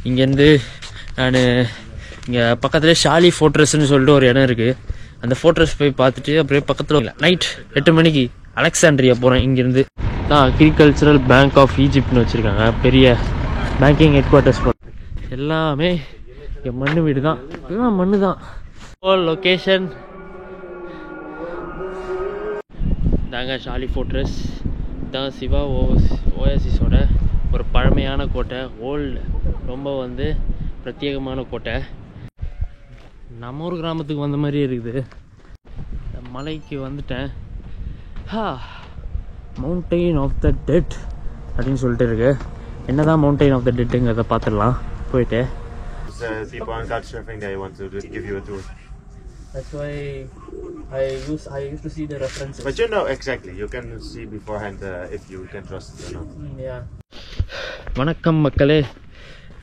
இங்கேருந்து நான் இங்கே பக்கத்துலேயே ஷாலி ஃபோர்ட்ரஸ்ன்னு சொல்லிட்டு ஒரு இடம் இருக்குது. அந்த ஃபோர்ட்ரஸ் போய் பார்த்துட்டு அப்படியே பக்கத்தில் நைட் 8 மணிக்கு அலெக்சாண்ட்ரியா போகிறேன். இங்கேருந்து தான் அக்ரிகல்ச்சரல் பேங்க் ஆஃப் ஈஜிப்ட்னு வச்சுருக்காங்க, பெரிய பேங்கிங் ஹெட் குவார்ட்டர்ஸ். எல்லாமே இங்கே மண்ணு வீடு தான், எல்லாம் மண்ணு தான். லொக்கேஷன் தாங்க ஷாலி ஃபோர்ட்ரஸ் தான். சிவா ஓயாசிஸோட ஒரு பழமையான கோட்டை, ஓல்டு, ரொம்ப வந்து பிரத்யேகமான கோட்டை. நம்ம ஊர் கிராமத்துக்கு வந்த மாதிரி இருக்குது. மலைக்கு வந்துட்டேன். மவுண்டெயின் ஆஃப் த டெட் அப்படின்னு சொல்லிட்டு இருக்கு. என்னதான் மவுண்டெயின் ஆஃப் த டெட்டுங்கிறத பார்த்துடலாம் போயிட்டு. People on Couchsurfing, they want to just give you a tour. That's why I used to see the references. But you know exactly, you can see beforehand if you can trust it or not. Yeah. வணக்கம் மக்களே,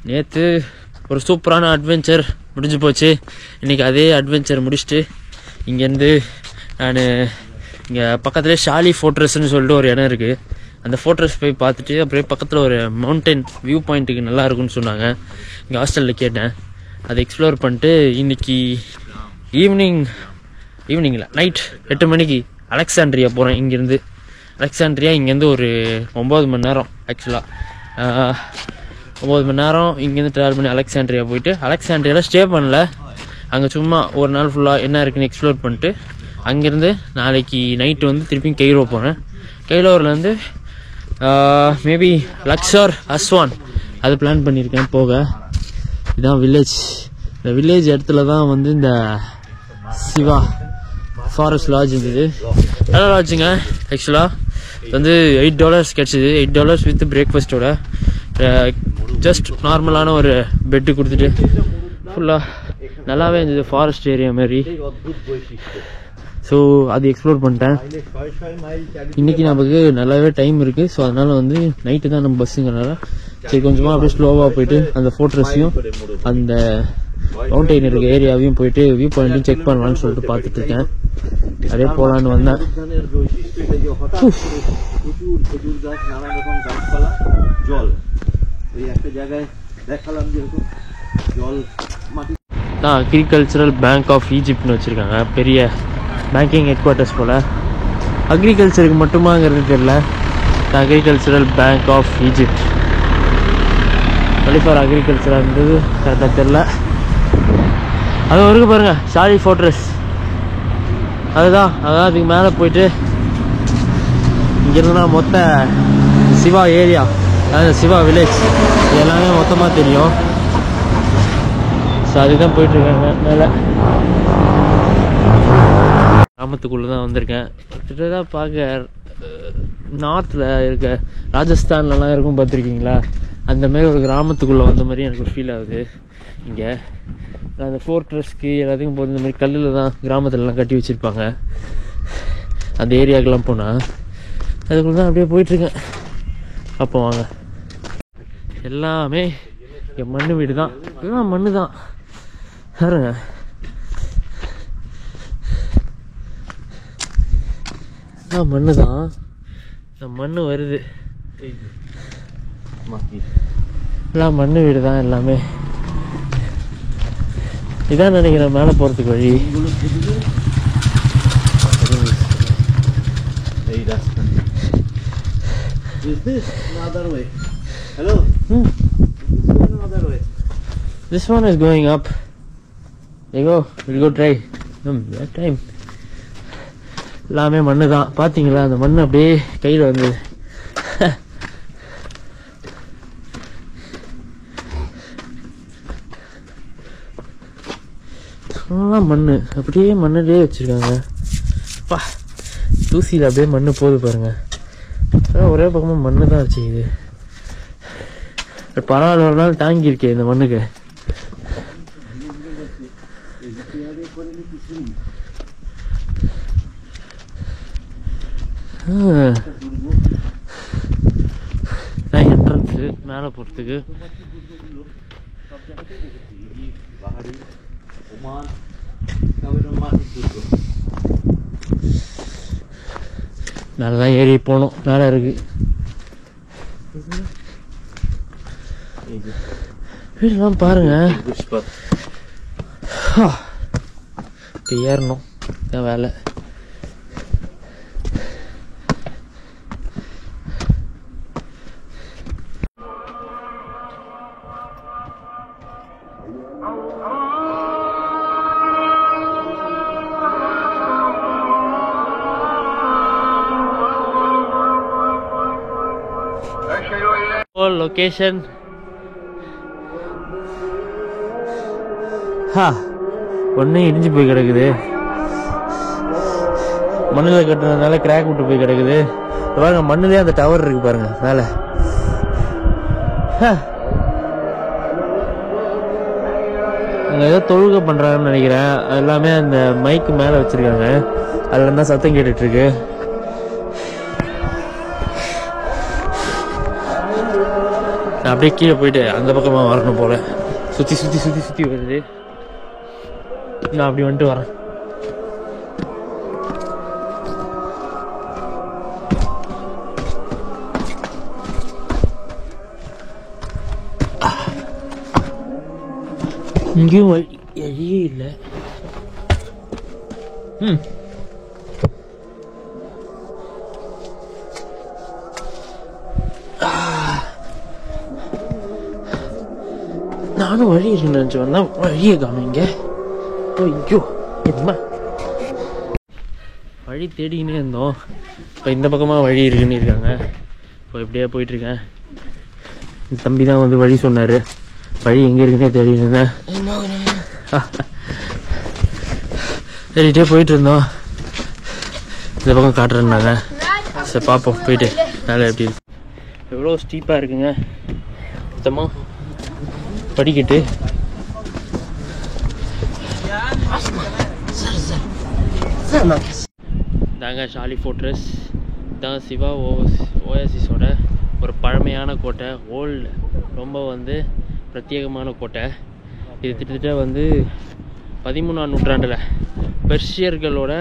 நேற்று ஒரு சூப்பரான adventure முடிஞ்சு போச்சு. இன்றைக்கி அதே adventure முடிச்சுட்டு இங்கேருந்து நான் இங்கே பக்கத்துலேயே ஷாலி ஃபோர்ட்ரஸ்ன்னு சொல்லிட்டு ஒரு இடம் இருக்குது. அந்த ஃபோர்ட்ரஸ் போய் பார்த்துட்டு அப்படியே பக்கத்தில் ஒரு மவுண்டன் வியூ பாயிண்ட்டுக்கு நல்லா இருக்குன்னு சொன்னாங்க. இங்கே ஹாஸ்டலில் கேட்டேன், அதை எக்ஸ்ப்ளோர் பண்ணிட்டு இன்றைக்கி ஈவினிங்கில் நைட் 8 மணிக்கு அலெக்சாண்ட்ரியா போகிறேன். இங்கேருந்து அலெக்சாண்ட்ரியா இங்கேருந்து ஒரு 9 மணி நேரம், ஆக்சுவலாக 9 மணி நேரம் இங்கேருந்து ட்ராவல் பண்ணி அலெக்சாண்ட்ரியா போயிட்டு, அலெக்சாண்ட்ரியாவில் ஸ்டே பண்ணல, அங்கே சும்மா ஒரு நாள் ஃபுல்லாக என்ன இருக்குன்னு எக்ஸ்ப்ளோர் பண்ணிட்டு அங்கேருந்து நாளைக்கு நைட்டு வந்து திருப்பி கெய்ரோ போகிறேன். கெய்ரோவிலேருந்து மேபி லக்ஸார் அஸ்வான் அது பிளான் பண்ணியிருக்கேன் போக. இதுதான் வில்லேஜ். இந்த வில்லேஜ் இடத்துல தான் வந்து இந்த சிவா ஃபாரஸ்ட் லாட்ஜ் இருந்தது. நல்ல லாட்ஜுங்க. ஆக்சுவலாக வந்து $8 கிடச்சிது. $8 வித் பிரேக்ஃபாஸ்ட்டோட. ஜஸ்ட் நார்மலான ஒரு பெட்டு கொடுத்துட்டு ஃபுல்லாக நல்லாவே இருந்தது, ஃபாரஸ்ட் ஏரியா மாதிரி. ஸோ அது எக்ஸ்ப்ளோர் பண்ணிட்டேன். இன்றைக்கி நமக்கு நல்லாவே டைம் இருக்குது. ஸோ அதனால் வந்து நைட்டு தான் நம்ம பஸ்ஸுங்கிறனால சரி கொஞ்சமாக அப்படியே ஸ்லோவாக போயிட்டு அந்த ஃபோர்ட்ரஸையும் அந்த மவுண்டெயின் இருக்க ஏரியாவையும் போயிட்டு வியூ பாயிண்ட்டையும் செக் பண்ணலான்னு சொல்லிட்டு பார்த்துட்டு இருக்கேன். அப்படியே போகலான்னு வந்தேன். தான் அக்ரிகல்ச்சரல் பேங்க் ஆஃப் ஈஜிப்ட்னு வச்சுருக்காங்க, பெரிய பேங்கிங் ஹெட் குவார்ட்டர்ஸ் போல். அக்ரிகல்ச்சருக்கு மட்டுமாங்கிறது தெரியல. Agricultural bank of Egypt for அக்ரிகல்ச்சராக இருந்தது, கரெக்டாக தெரில. அது வரைக்கும் பாருங்கள் ஷாலி ஃபோர்ட்ரஸ், அதுதான் அதுக்கு மேலே போயிட்டு இங்கேருந்துனா மொத்த சிவா ஏரியா, அதாவது சிவா வில்லேஜ் எல்லாமே மொத்தமாக தெரியும். ஸோ அதுக்கு தான் போயிட்டுருக்காங்க மேலே. கிராமத்துக்குள்ளே தான் வந்திருக்கேன். கிட்டத்தட்ட பார்க்க நார்த்தில் இருக்க ராஜஸ்தான்லலாம் இருக்கும் பார்த்துருக்கீங்களா, அந்தமாரி ஒரு கிராமத்துக்குள்ளே வந்த மாதிரி எனக்கு ஒரு ஃபீல் ஆகுது. இங்கே அந்த ஃபோர்ட்ரஸ்க்கு எல்லாத்துக்கும் போது இந்த மாதிரி கல்லில் தான் கிராமத்துலலாம் கட்டி வச்சுருப்பாங்க. அந்த ஏரியாவுக்கெல்லாம் போனால் அதுக்குள்ளே தான் அப்படியே போயிட்டுருக்கேன். அப்போ வாங்க, எல்லாமே என் மண்ணு வீடு தான், எல்லாம் மண்ணு தான் பாருங்க. மண்ணு தான், இந்த மண்ணு வருது, எல்லாம் மண்ணு வீடு தான் எல்லாமே. இதான் நினைக்கிறேன் மேலே போகிறதுக்கு வழி. This one is going up. There you go. We'll go try. That time. எல்லாமே மண்ணு தான். பார்த்தீங்களா அந்த மண் அப்படியே கையில் வந்து மண்ணு அப்படியே மண்ணிலே வச்சுருக்காங்க. பா தூசியில் அப்படியே மண்ணு போகுது பாருங்க. ஒரே பக்கமாக மண்ணு தான் வச்சுக்குது. பரவாயில்ல, ஒரு நாள் தாங்கி இருக்கேன் இந்த மண்ணுக்கு. என்ட்ரன்ஸு மேலே போகிறதுக்கு. மேலே தான் ஏறி போகணும், மேலே இருக்கு. வீடெல்லாம் பாருங்க. இப்போ ஏறணும் இதான் வேலை. லொகேஷன் ஒன்றும் இடிஞ்சு போய் கிடக்குது. மண்ணில் கட்டுறதுனால கிராக் விட்டு போய் கிடக்குது. பாருங்க மண்ணுலேயே அந்த டவர் இருக்கு பாருங்க மேலே. அங்கே ஏதோ தொழுகை பண்ணுறாங்கன்னு நினைக்கிறேன். அது எல்லாமே அந்த மைக்கு மேலே வச்சுருக்காங்க. அதில் இருந்தால் சத்தம் கேட்டுட்ருக்கு. நான் அப்படியே கீழே போயிட்டு அந்த பக்கமாக வரணும் போல. சுற்றி சுற்றி சுற்றி சுற்றி வருது. நான் அப்படி வந்துட்டு வரேன். இங்கேயும் வழியே இல்லை. நானும் வழி இருக்குன்னு நினச்சி வந்தா வழியே காமிங்க. ஐயோ என்ன வழி தேடிக்கினே இருந்தோம். இப்போ இந்த பக்கமாக வழி இருக்குன்னு இருக்காங்க. இப்போ இப்படியே போயிட்டுருக்கேன். இந்த தம்பி தான் வந்து வழி சொன்னார். வழி எங்கே இருக்குன்னே தேடிட்டு இருந்தேன். தேடிட்டே போயிட்டு இருந்தோம். இந்த பக்கம் காட்டுறேன்னாங்க. சரி பார்ப்போம் போயிட்டு மேலே எப்படி இருக்கு. எவ்வளோ ஸ்டீப்பாக இருக்குங்க. மொத்தமாக படிக்கிட்டு தாங்க ஷாலி ஃபோர்ட்ரஸ். இதான் சிவா ஓயாசிஸோட ஒரு பழமையான கோட்டை. ஓல்டு ரொம்ப வந்து பிரத்யேகமான கோட்டை. இது கிட்டத்தட்ட வந்து 13ஆம் நூற்றாண்டில் பெர்ஷியர்களோட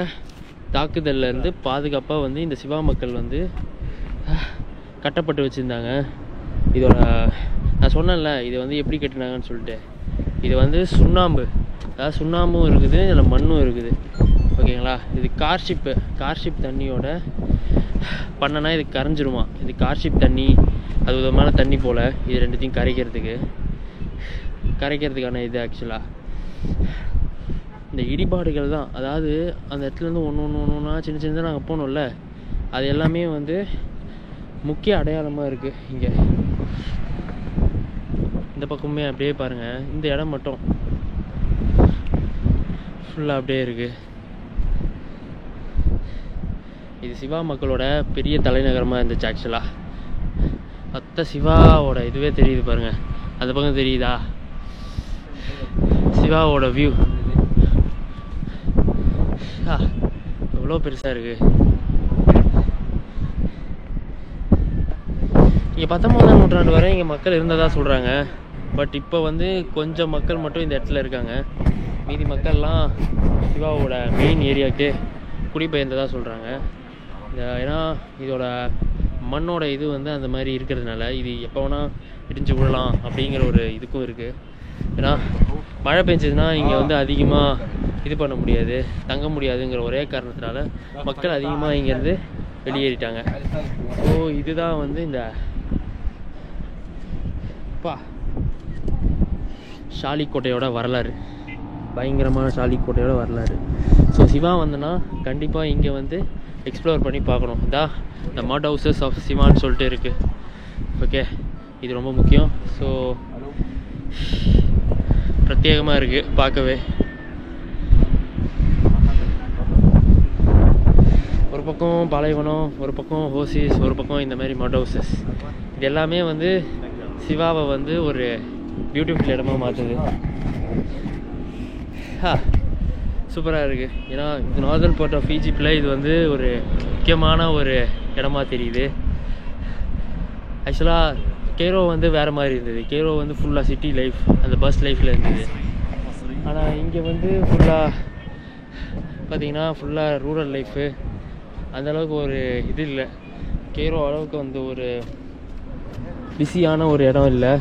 தாக்குதல்லேருந்து பாதுகாப்பாக வந்து இந்த சிவா மக்கள் வந்து கட்டப்பட்டு வச்சுருந்தாங்க. இதோட நான் சொன்னேன்ல இது வந்து எப்படி கட்டினாங்கன்னு சொல்லிட்டு. இது வந்து சுண்ணாம்பு, அதாவது சுண்ணாம்பும் இருக்குது, இதில் மண்ணும் இருக்குது. ஓகேங்களா. இது கார்ஷிப் தண்ணியோட பண்ணனா இது கரைஞ்சிருமா. இது கார்ஷிப் தண்ணி, அது விதமான தண்ணி போல். இது ரெண்டுத்தையும் கரைக்கிறதுக்கான இது ஆக்சுவலாக இந்த இடிபாடுகள் தான். அதாவது அந்த இடத்துலேருந்து ஒன்றா சின்ன சின்னதாக நாங்கள் போனோம்ல, அது எல்லாமே வந்து முக்கிய அடையாளமாக இருக்குது. இங்கே இந்த பக்கமே அப்படியே பாருங்கள். இந்த இடம் மட்டும் ஃபுல்லாக அப்படியே இருக்குது. இது சிவா மக்களோட பெரிய தலைநகரமாக இருந்துச்சு ஆக்சுவலாக. மொத்த சிவாவோட இதுவே தெரியுது பாருங்கள். அந்த பக்கம் தெரியுதா சிவாவோட வியூ. எவ்வளோ பெருசாக இருக்குது. இங்கே 19ஆம் நூற்றாண்டு வரை இங்கே மக்கள் இருந்ததாக சொல்கிறாங்க. பட் இப்போ வந்து கொஞ்சம் மக்கள் மட்டும் இந்த இடத்துல இருக்காங்க. மீதி மக்கள்லாம் சிவாவோட மெயின் ஏரியாவுக்கு குடிபெயர்ந்ததாக சொல்கிறாங்க. ஏன்னா இதோட மண்ணோட இது வந்து அந்த மாதிரி இருக்கிறதுனால இது எப்போ வேணால் இடிஞ்சு விடலாம் அப்படிங்கிற ஒரு இதுக்கும் இருக்குது. ஏன்னா மழை பெஞ்சதுன்னா இங்கே வந்து அதிகமாக இது பண்ண முடியாது, தங்க முடியாதுங்கிற ஒரே காரணத்தினால மக்கள் அதிகமாக இங்கேருந்து வெளியேறிட்டாங்க. ஸோ இதுதான் வந்து இந்த ஷாலிக்கோட்டையோட வரலாறு. பயங்கரமான ஷாலிக்கோட்டையோட வரலாறு. ஸோ சிவா வந்தனா கண்டிப்பாக இங்கே வந்து எக்ஸ்ப்ளோர் பண்ணி பார்க்கணும். இதான் இந்த மட் ஹவுசஸ் ஆஃப் சிவான்னு சொல்லிட்டு இருக்குது. ஓகே, இது ரொம்ப முக்கியம். ஸோ பிரத்யேகமாக இருக்குது பார்க்கவே. ஒரு பக்கம் பாலைவனம், ஒரு பக்கம் ஹோசிஸ், ஒரு பக்கம் இந்த மாதிரி மட் ஹவுசஸ். இது எல்லாமே வந்து சிவாவை வந்து ஒரு பியூட்டிஃபுல் இடமா மாற்றுது. சூப்பராக இருக்குது. ஏன்னா இது நார்தர்ன் பார்ட் ஆஃப் ஈஜிப்டில் இது வந்து ஒரு முக்கியமான ஒரு இடமா தெரியுது. ஆக்சுவலாக கேரோ வந்து வேறு மாதிரி இருந்தது. கேரோ வந்து ஃபுல்லாக சிட்டி லைஃப், அந்த பஸ் லைஃப்பில் இருந்தது. ஆனால் இங்கே வந்து ஃபுல்லாக பார்த்திங்கன்னா ஃபுல்லாக ரூரல் லைஃபு. அந்தளவுக்கு ஒரு இது இல்லை. கேரோ அளவுக்கு வந்து ஒரு பிஸியான ஒரு இடம் இல்லை.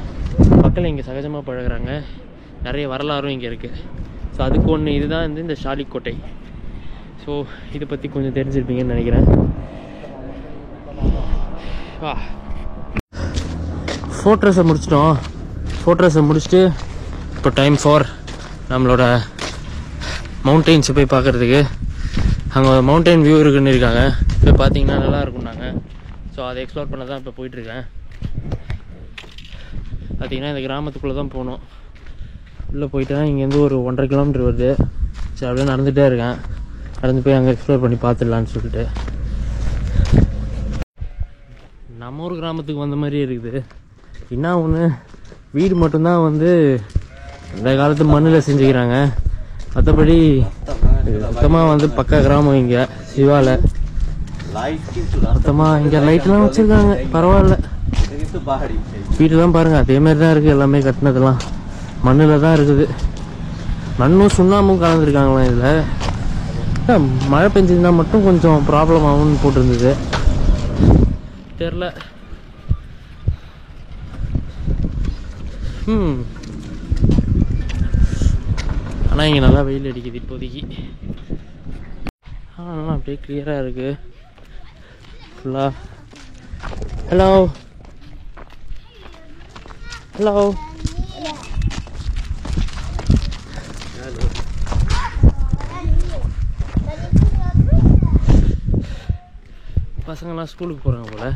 மக்கள் இங்கே சகஜமாக பழகுறாங்க. நிறைய வரலாறும் இங்கே இருக்குது. ஸோ அதுக்கு ஒன்று இதுதான் வந்து இந்த ஷாலிக் கோட்டை. ஸோ இதை பற்றி கொஞ்சம் தெரிஞ்சிருப்பீங்கன்னு நினைக்கிறேன். ஃபோர்ட்ரஸை முடிச்சிட்டோம். ஃபோர்ட்ரஸை முடிச்சுட்டு இப்போ டைம் ஃபார் நம்மளோட மவுண்டெயின்ஸை போய் பார்க்குறதுக்கு. அங்கே மவுண்டெயின் வியூ இருக்குன்னு இருக்காங்க. போய் பார்த்தீங்கன்னா நல்லா இருக்கும்னாங்க. ஸோ அதை எக்ஸ்ப்ளோர் பண்ண தான் இப்போ போயிட்டுருக்கேன். பார்த்தீங்கன்னா இந்த கிராமத்துக்குள்ளே தான் போகணும். உள்ளே போயிட்டா இங்கேருந்து ஒரு 1.5 கிலோமீட்டர் வருது. சரி அப்படியே நடந்துகிட்டே இருக்கேன். நடந்து போய் அங்கே எக்ஸ்ப்ளோர் பண்ணி பார்த்துடலான்னு சொல்லிட்டு. நம்ம ஊர் கிராமத்துக்கு வந்த மாதிரியே இருக்குது. என்ன ஒன்று, வீடு மட்டும்தான் வந்து இந்த காலத்து மண்ணில் செஞ்சுக்கிறாங்க. மற்றபடி சுத்தமாக வந்து பக்கா கிராமம். இங்கே சிவாவில் மொத்தமாக இங்கே லைட்லாம் வச்சுருக்காங்க. பரவாயில்ல. வீடுலாம் பாருங்கள் அதேமாரி தான் இருக்குது. எல்லாமே கட்டினதெல்லாம் மண்ணில் தான் இருக்குது. மண்ணும் சுண்ணாமும் கலந்துருக்காங்களாம். இதில் மழை பெஞ்சதுன்னா மட்டும் கொஞ்சம் ப்ராப்ளம் ஆகும்னு போட்டிருந்தது. தெரில. ஆனால் இங்கே நல்லா வெயில் அடிக்குது இப்போதைக்கு. ஆனால் அப்படியே கிளியராக இருக்குது ஃபுல்லாக. ஹலோ ஹலோ பசங்கள்லாம் ஸ்கூலுக்கு போகிறாங்க போல்.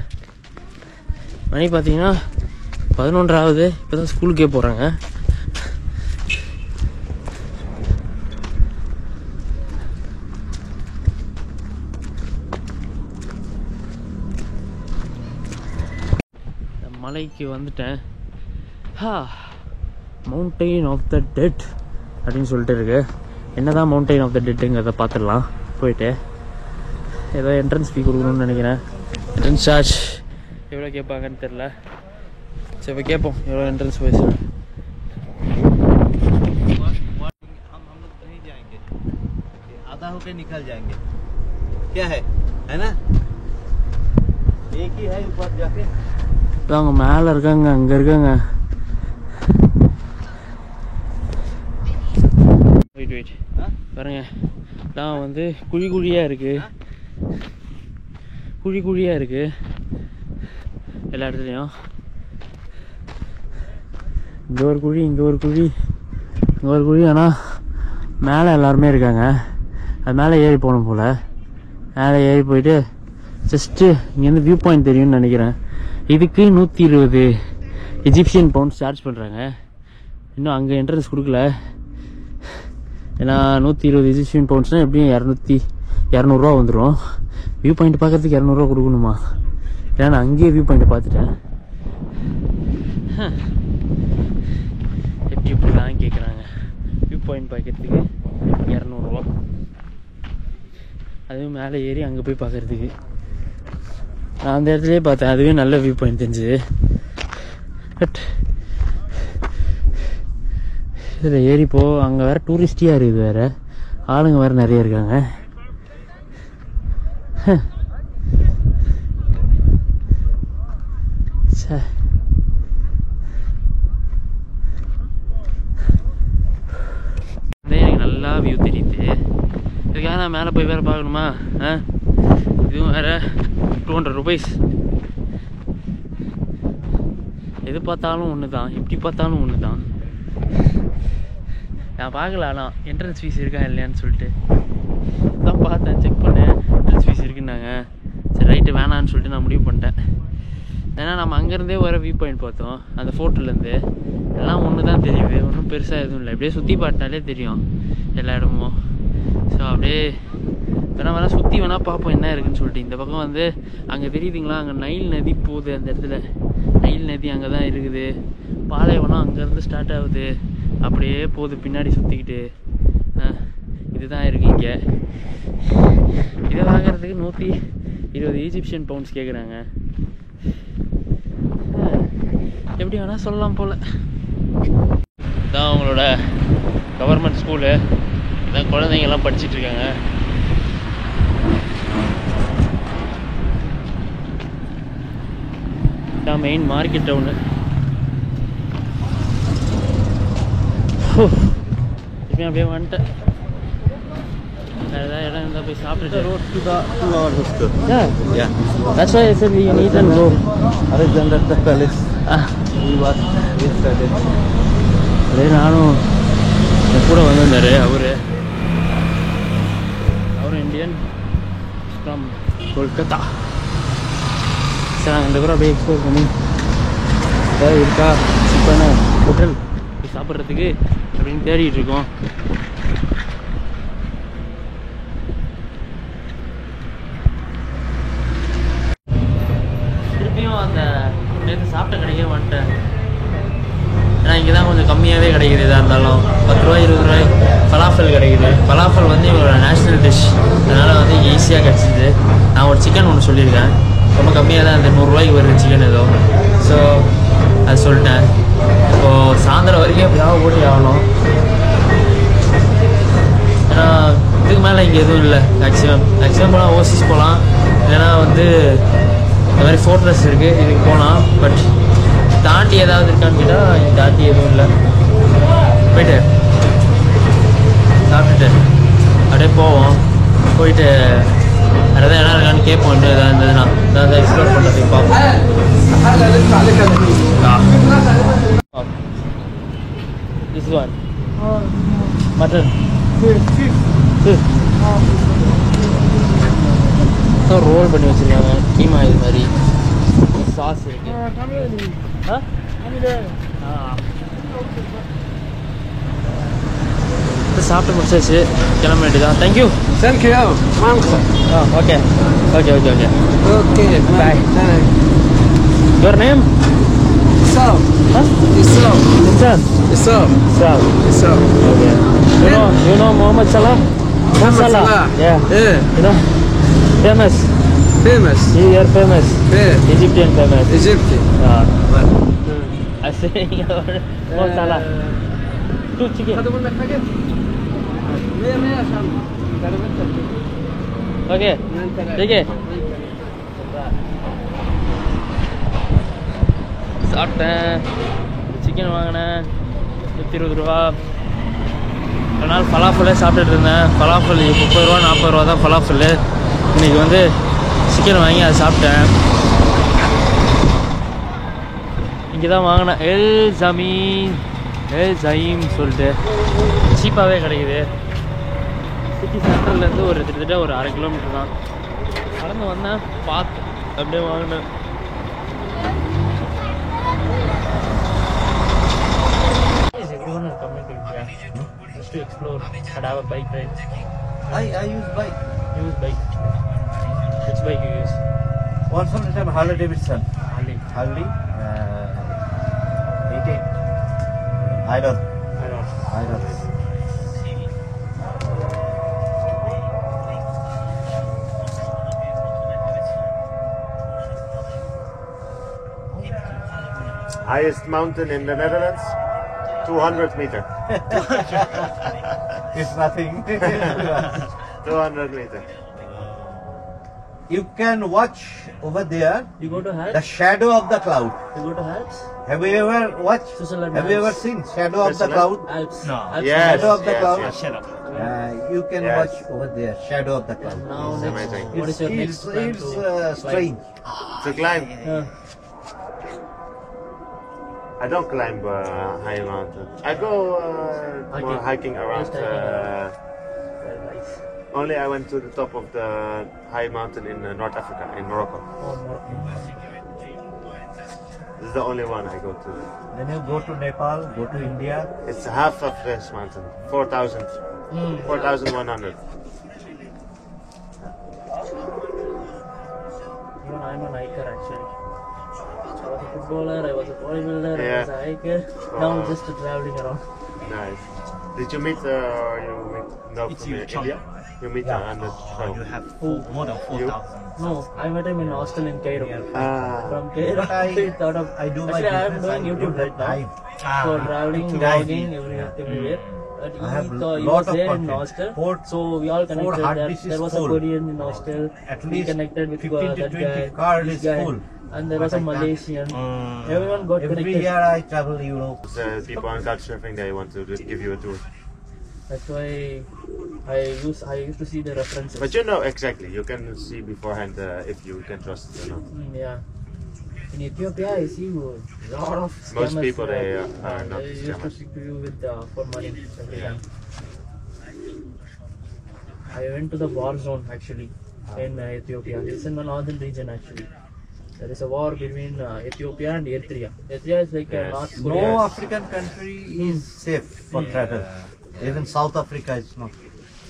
மணி பார்த்தீங்கன்னா 11 ஆகுது. இப்போ தான் ஸ்கூலுக்கே போகிறாங்க. மலைக்கு வந்துட்டேன். மவுண்டெயின் ஆஃப் த டெட் அப்படின்னு சொல்லிட்டு இருக்கு. என்னதான் மவுண்டெயின் ஆஃப் த டெட்டுங்கிறத பார்த்துடலாம் போயிட்டு. ஏதோ என்ட்ரன்ஸ் ஃபீ கொடுக்கணும்னு நினைக்கிறேன். என்ட்ரன்ஸ் சார்ஜ் எவ்வளோ கேட்பாங்கன்னு தெரில. சரி இப்போ கேட்போம் எவ்வளோ एंट्रेंस फीस है। हम लोग नहीं जाएंगे, आधा होके निकल जाएंगे। क्या है ना, एक ही है ऊपर जाके। அவங்க மேலே இருக்காங்க, அங்கே இருக்காங்க. வெயிட் வெயிட் பாருங்க, நான் வந்து குழி குழியாக இருக்குது, குழி குழியாக இருக்குது எல்லா இடத்துலையும். இங்கே ஒரு குழி, இங்கே ஒரு குழி, இங்கே ஒரு குழி. ஆனால் மேலே எல்லாருமே இருக்காங்க. அது மேலே ஏறி போகணும் போல். மேலே ஏறி போயிட்டு ஜஸ்ட்டு இங்கேருந்து வியூ பாயிண்ட் தெரியும்னு நினைக்கிறேன். இதுக்கு 120 எஜிப்சியன் பவுண்ட்ஸ் சார்ஜ் பண்ணுறாங்க. இன்னும் அங்கே என்ட்ரன்ஸ் கொடுக்கல. ஏன்னா 120 எஜிப்சியன் பவுண்ட்ஸ்னால் எப்படியும் 200 வந்துடும். வியூ பாயிண்ட் பார்க்கறதுக்கு 200 கொடுக்கணுமா? ஏன்னா நான் அங்கேயே வியூ பாயிண்ட்டை பார்த்துட்டேன். எப்படி இப்படி தான் கேட்குறாங்க. வியூ பாயிண்ட் பார்க்கறதுக்கு 200. அதுவும் மேலே ஏறி அங்கே போய் பார்க்குறதுக்கு. நான் அந்த இடத்துலையே பார்த்தேன், அதுவே நல்ல வியூ பாயிண்ட் தெரிஞ்சுது. பட் இதில் ஏறிப்போ அங்கே வேறு டூரிஸ்டியாக இருக்குது, வேறு ஆளுங்க வேறு நிறைய இருக்காங்க. சார் எனக்கு நல்லா வியூ தெரியுது. இதுக்காக நான் மேலே போய் வேறு பார்க்கணுமா? இதுவும் வேறு 200 rupees. எது பார்த்தாலும் ஒன்று தான், எப்படி பார்த்தாலும் ஒன்று தான். நான் பார்க்கல, ஆனால் என்ட்ரன்ஸ் ஃபீஸ் இருக்கா இல்லையான்னு சொல்லிட்டு தான் பார்த்தேன், செக் பண்ணேன். என்ட்ரன்ஸ் ஃபீஸ் இருக்குன்னாங்க. சரி ரைட்டு வேணான்னு சொல்லிட்டு நான் முடிவு பண்ணிட்டேன். ஏன்னா நம்ம அங்கேருந்தே வர வியூ பாயிண்ட் பார்த்தோம், அந்த ஃபோட்டோலேருந்து எல்லாம் ஒன்று தான் தெரியுது, ஒன்றும் பெருசாக எதுவும் இல்லை. அப்படியே சுற்றி பார்த்தாலே தெரியும் எல்லா இடமும். ஸோ அப்படியே வேணா சுற்றி வேணால் பார்ப்போம் என்ன இருக்குன்னு சொல்லிட்டு. இந்த பக்கம் வந்து அங்கே தெரியுதுங்களா, அங்கே நைல் நதி போகுது. அந்த இடத்துல நைல் நதி அங்கே தான் இருக்குது. பாலைவனம் அங்கேருந்து ஸ்டார்ட் ஆகுது, அப்படியே போகுது பின்னாடி சுற்றிக்கிட்டு. இதுதான் இருக்குது இங்கே. இதை வாங்கிறதுக்கு 120 எஜிப்சியன் பவுண்ட்ஸ் கேட்குறாங்க. எப்படி வேணால் சொல்லலாம் போல். இதுதான் அவங்களோட கவர்மெண்ட் ஸ்கூலு. இதான் குழந்தைங்கள்லாம் படிச்சிட்ருக்காங்க. இதான் மெயின் மார்க்கெட் டவுனு. இப்போ அப்படியே வந்துட்டேன். வேறு ஏதாவது இடம் இருந்தால் போய் சாப்பிட்டுட்டு. road to the 2 hour hostel. Yeah. That's why I said we can eat and go. Other than that, the palace. We watched yesterday. அதே நானும் என் கூட வந்திருந்தாரு. அவரும் இந்தியன் ஃப்ரம் கொல்கத்தா. சரி நாங்கள் இந்த கூட அப்படியே எக்ஸ்ப்ளோர் பண்ணி ஏதாவது இருக்கா சீப்பான ஹோட்டல் போய் சாப்பிட்றதுக்கு அப்படின்னு தேடிட்டு இருக்கோம். திருப்பியும் அந்த நேற்று சாப்பிட்ட கடைக்கே வந்துட்டேன். ஏன்னா இங்கே தான் கொஞ்சம் கம்மியாகவே கிடைக்குது. எதாக இருந்தாலும் 10 ரூபாய் 20 ரூபாய் ஃபலாஃபல் கிடைக்குது. ஃபலாஃபல் வந்து இவங்களோட நேஷ்னல் டிஷ், அதனால் வந்து இங்கே ஈஸியாக கிடச்சிது. நான் ஒரு சிக்கன் ஒன்று சொல்லியிருக்கேன், ரொம்ப கம்மியாக தான், அந்த 100 ரூபாய்க்கு வருது சிக்கன் ஏதோ. ஸோ அது சொல்லிட்டேன். இப்போது சாயந்தரம் வரைக்கும் எப்படியாவது போட்டி ஆகணும். ஏன்னா இதுக்கு மேலே இங்கே எதுவும் இல்லை. மேக்ஸிமம் போனால் ஓசிஸ் போகலாம், இல்லைன்னா வந்து இந்த மாதிரி ஃபோர்ட்ரஸ் இருக்குது, இதுக்கு போகலாம். பட் தாண்டி ஏதாவது இருக்கான்னு கேட்டால் இங்கே தாண்டி எதுவும் இல்லை. போயிட்டு சாப்பிட்டுட்டு அப்படியே போவோம். போயிட்டு வேறு எதாவது இடம் இருக்கான்னு கேட்போம். இன்னும் எதாவது இருந்ததுன்னா எதாவது எக்ஸ்ப்ளோர் பண்ணுறதுக்கு பார்ப்போம். This one. Mutton. ரோல் பண்ணி வச்சுருக்காங்க கீமா இது மாதிரி. சாஸ் இருக்கு. சாப்பிட்டு முடிச்சாச்சு, கிளம்ப வேண்டியதான். Thank you. Thank you. Okay okay okay okay Okay. Bye. Your name? Isam. Isam. Isam. Okay. You know Muhammad Salah? Muhammad Salah. Yeah. Yeah. You know, famous. He are famous. Yeah. Egyptian famous. Egypt. I say Muhammad Salah. 2 chicken. Okay. ठीक है. சாப்பிட்டேன், chicken வாங்கினேன், 120 ரூபா. ஒரு நாள் ஃபலாஃபலே சாப்பிட்டுட்டு இருந்தேன். Falafel 30 ரூபா 40 ரூபா தான் ஃபலாஃபல். இன்றைக்கி வந்து சிக்கன் வாங்கி அதை சாப்பிட்டேன். இங்கே தான் வாங்கினேன். எல் ஜயீம் சொல்லிட்டு சீப்பாகவே கிடைக்குது. சிட்டி சென்டர்லேருந்து ஒரு கிட்டத்தட்ட ஒரு 1/2 கிலோமீட்டர் தான். நடந்து வந்தேன், பார்த்து அப்படியே வாங்கினேன். Everyone is coming to India just to explore and have a bike ride. I use bike. You use bike. Which bike you use? Once on a time Harley Davidson. Harley. 18. I don't. Highest mountain in the Netherlands, 200 meter. It's nothing. 200 meter. You can watch over there You go to Alps? the shadow of the cloud. You go to Alps? Have you ever watched? Switzerland Have you ever Alps. seen shadow of the Switzerland? cloud? Alps. No. Alps. Yes, Shadow of the yes, cloud. yes. Shut up. You can Yes. watch over there shadow of the cloud. Now It's next, amazing. what is your next plan It's to climb? strange. To climb, Uh, I don't climb high mountain. I go more hiking around. Just hiking. Very nice. Only I went to the top of the high mountain in North Africa, in Morocco. Oh, Morocco. This is the only one I go to. Then you go to Nepal, go to India. It's half of this mountain, 4,000, 4,100. Even I'm an hiker actually. I was a footballer, I was a bodybuilder, I was a hiker. Now I'm just traveling around. Nice. Did you meet? No, It's from you, Chong. India. You meet Yeah. on the You show. have more than 4,000. No, I met him in hostel in Cairo. Ah. From Cairo, But I thought of. I do my Actually, I am business, doing I YouTube do right now. time. For traveling, to vlogging, dive. everywhere. But I have he thought he lot was of there in content. hostel. Four- So we all connected. hard That dishes there was full. a Korean in hostel. At We least connected with 15 to that 20 guy. card this is guy. full. And there was a But I can't. Malaysian. Everyone got Every connected. year I travel Europe. People on Couchsurfing, they want to just give you a tour. That's why I used to see the references. But you know exactly. You can see beforehand if you can trust it or not. Yeah. In Ethiopia, I see a lot of scammers. Most people, they are not they used to scammers. speak to you with for money every time. I went to the war zone actually in Ethiopia. It's in the northern region actually. There is a war between Ethiopia and Eritrea. Eritrea is like Yes. North No Korea. African country is safe for travel. Even South Africa is not.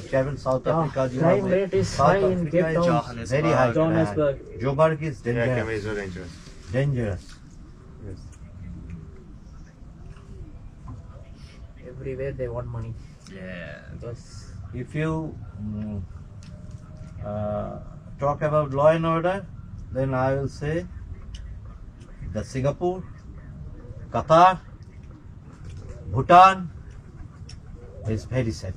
Travel South Yeah, Africa. you crime have- rate is South high in Africa Cape is Town. Johannesburg. Very high. Johannesburg. Joburg is Yeah, it can be dangerous. so dangerous. Dangerous. Yes. Everywhere they want money. Yeah. Because If you talk about law and order, then I will say the Singapore, Qatar, Bhutan is very safe.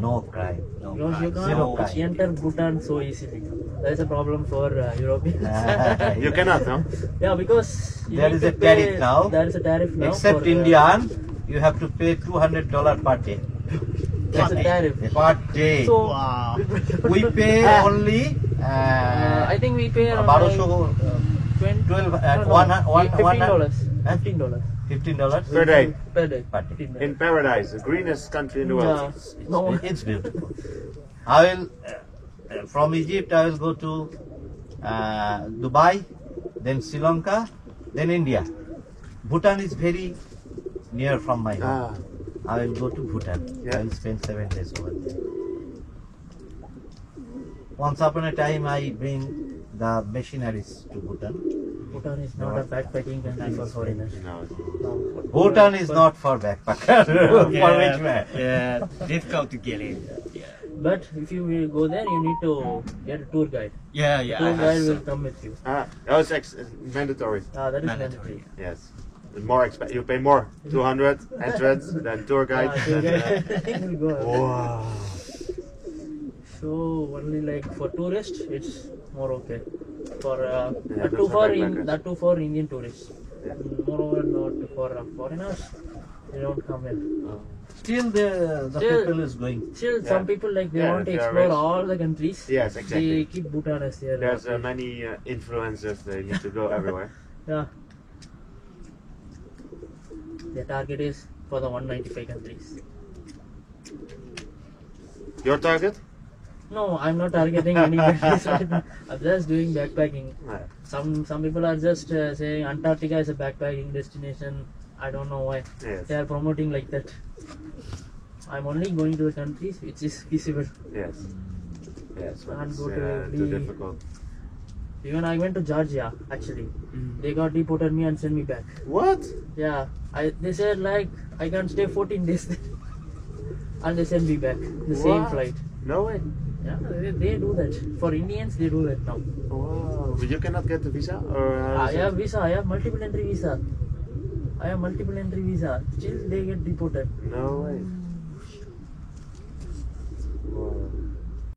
No crime. because you Zero can't crime. enter Bhutan so easily. That is a problem for Europeans. You cannot, no? Yeah, because you There need is to a tariff pay- now. There is a tariff now. Except for, Indian, you have to pay $200 per day. That's a tariff. Per day. So We pay only I think we pay around 12, $12. $100. $15. $15 Per day. Per day. Per day. $15. In paradise, the greenest country in the world. Yeah. No. It's beautiful. I will from Egypt I will go to Dubai, then Sri Lanka, then India. Bhutan is very near from my home. Ah, I will go to Bhutan. Yeah. I will spend 7 days over there. Once upon a time I bring the machineries to Bhutan. Bhutan is not a backpacking country for foreigners. no. No. Bhutan is not for backpacker. For which man? Yeah, difficult to get in. Yeah, But if you will go there, you need to get a tour guide. yeah, yeah. Tour I have guide will some. come with you. That was mandatory. That is Mandatory. mandatory. Yes. More you pay more. 200 entrance, then tour guide. Tour then, guide will go. wow. So only like for tourists, it's more okay. For that's that too for for backpackers. that too for Indian tourists. Yeah. Moreover, not for foreigners. They don't come here. Still the Still- people is going. Still, Yeah. some people like they Yeah, want to they are explore rich. all the countries. Yes, exactly. They keep Bhutan as their. There's place. many influencers. They need to go everywhere. Yeah. Their target is for the 195 countries. Your target? No, I'm not targeting any countries right now. I'm just doing backpacking. Yeah. Some people are just saying Antarctica is a backpacking destination. I don't know why Yes. they are promoting like that. I'm only going to the countries which is feasible. Yes. Yes. But Can't it's go to too every- difficult. Even I went to Georgia actually. They got deported me and sent me back. What? Yeah, they said like I can stay 14 days there. And they sent me back the same What? flight. No way. Yeah, they do that. For Indians, they do that now. Wow. But you cannot get the visa, or I have visa. I have multiple entry visa. Still, they get deported. No way.